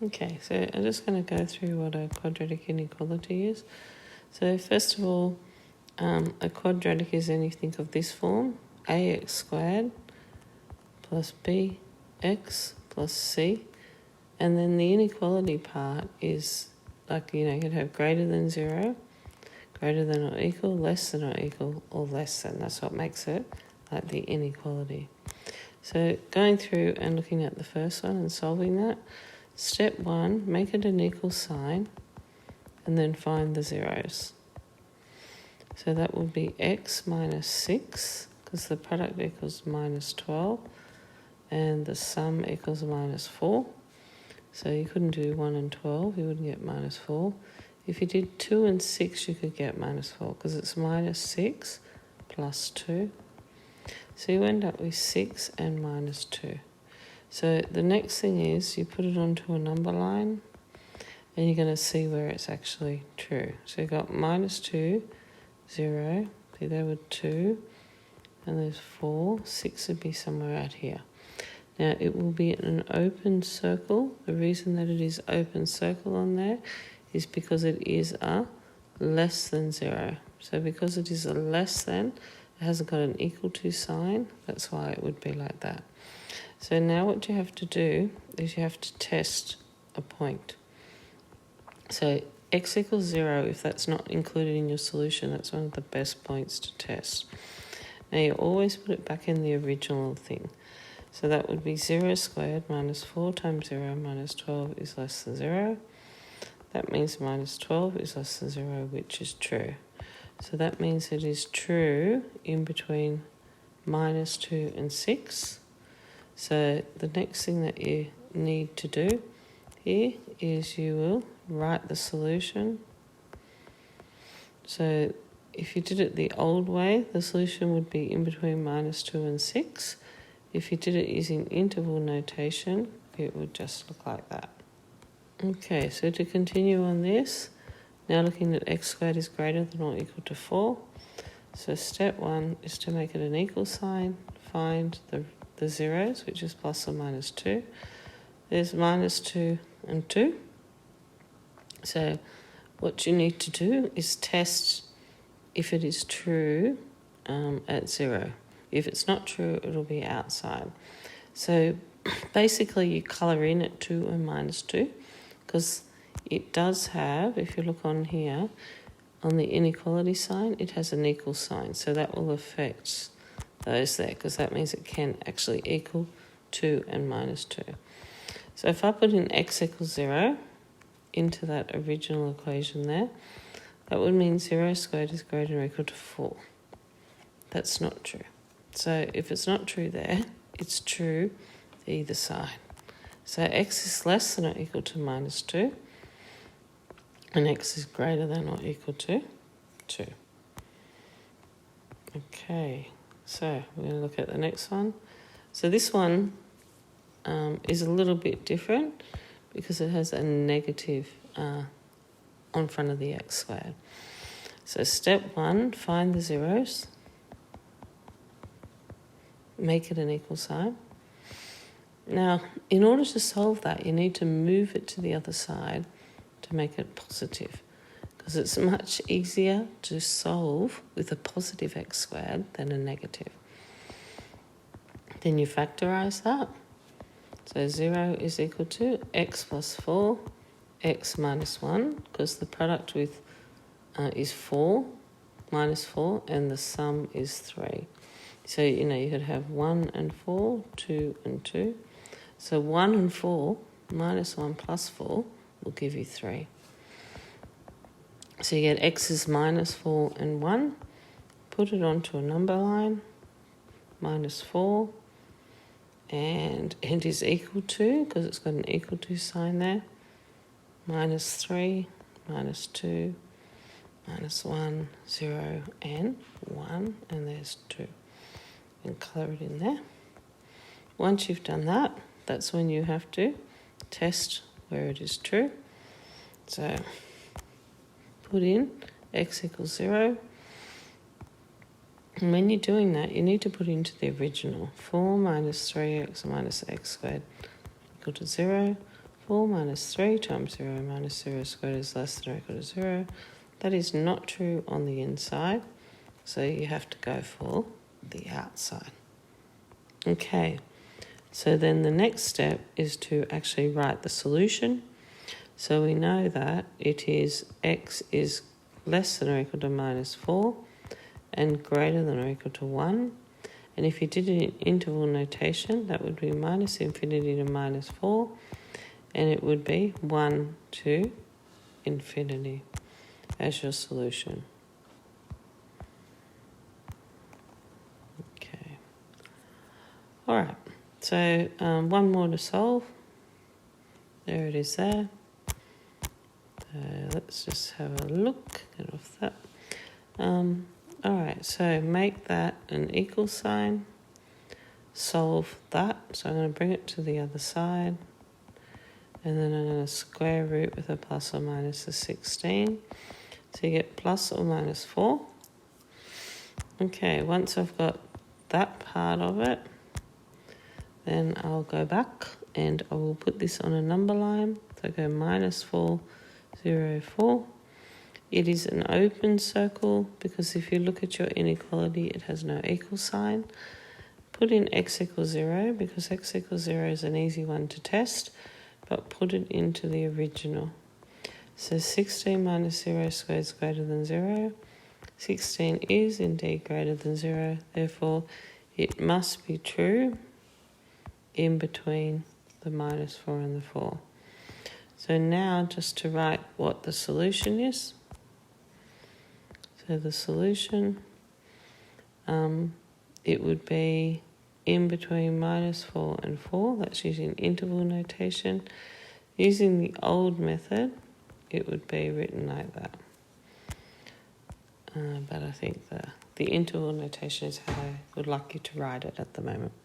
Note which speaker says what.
Speaker 1: Okay, so I'm just going to go through what a quadratic inequality is. So first of all, a quadratic is anything of this form: ax squared plus bx plus c. And then the inequality part is like, you could have greater than 0, greater than or equal, less than or equal, or less than. That's what makes it like the inequality. So going through and looking at the first one and solving that, step 1, make it an equal sign and then find the zeros. So that would be x minus 6, because the product equals minus 12 and the sum equals minus 4. So you couldn't do 1 and 12, you wouldn't get minus 4. If you did 2 and 6, you could get minus 4, because it's minus 6 plus 2. So you end up with 6 and minus 2. So the next thing is you put it onto a number line and you're going to see where it's actually true. So you've got minus 2, 0, see there were 2, and there's 4, 6 would be somewhere out here. Now it will be an open circle. The reason that it is open circle on there is because it is a less than 0. So because it is a less than, it hasn't got an equal to sign, that's why it would be like that. So now what you have to do is you have to test a point. So x equals 0, if that's not included in your solution, that's one of the best points to test. Now you always put it back in the original thing. So that would be 0 squared minus 4 times 0 minus 12 is less than 0. That means minus 12 is less than 0, which is true. So that means it is true in between minus 2 and 6. So the next thing that you need to do here is you will write the solution. So if you did it the old way, the solution would be in between minus 2 and 6. If you did it using interval notation, it would just look like that. Okay, so to continue on this, now looking at x squared is greater than or equal to 4. So step 1 is to make it an equal sign, find the zeros, which is plus or minus 2. There's minus 2 and 2. So what you need to do is test if it is true at 0. If it's not true, it'll be outside. So basically you colour in at 2 and minus 2, because it does have, if you look on here, on the inequality sign, it has an equal sign. So that will affect those there, because that means it can actually equal 2 and minus 2. So if I put in x equals 0 into that original equation there, that would mean 0 squared is greater than or equal to 4. That's not true. So if it's not true there, it's true either side. So x is less than or equal to minus 2, and x is greater than or equal to 2. Okay, so we're going to look at the next one. So this one is a little bit different because it has a negative on front of the x squared. So step 1, find the zeros. Make it an equal sign. Now, in order to solve that, you need to move it to the other side to make it positive, because it's much easier to solve with a positive x squared than a negative. Then you factorise that. So 0 is equal to x plus 4, x minus 1, because the product with is 4, minus 4, and the sum is 3. So, you could have 1 and 4, 2 and 2. So 1 and 4 minus 1 plus 4 will give you 3. So you get x is minus 4 and 1. Put it onto a number line, minus 4, and it is equal to, because it's got an equal to sign there, minus 3, minus 2, minus 1, 0, and 1, and there's 2. And colour it in there. Once you've done that, that's when you have to test where it is true. So put in x equals 0. And when you're doing that, you need to put into the original. 4 minus 3x minus x squared equal to 0. 4 minus 3 times 0 minus 0 squared is less than or equal to 0. That is not true on the inside, so you have to go for the outside. Okay, so then the next step is to actually write the solution. So we know that it is x is less than or equal to minus 4 and greater than or equal to 1. And if you did it in interval notation, that would be minus infinity to minus 4, and it would be 1 to infinity as your solution. Okay. All right, so one more to solve. There it is there. Let's just have a look, get off that. All right, so make that an equal sign, solve that. So I'm going to bring it to the other side, and then I'm going to square root with a plus or minus of 16. So you get plus or minus 4. Okay, once I've got that part of it, then I'll go back and I will put this on a number line. So I go minus 4, 0, 4. It is an open circle because if you look at your inequality, it has no equal sign. Put in x equals 0 because x equals 0 is an easy one to test, but put it into the original. So 16 minus 0 squared is greater than 0. 16 is indeed greater than 0. Therefore, it must be true in between the minus 4 and the 4. So now just to write what the solution is. So the solution, it would be in between minus 4 and 4. That's using interval notation. Using the old method, it would be written like that. But I think the interval notation is how I would like you to write it at the moment.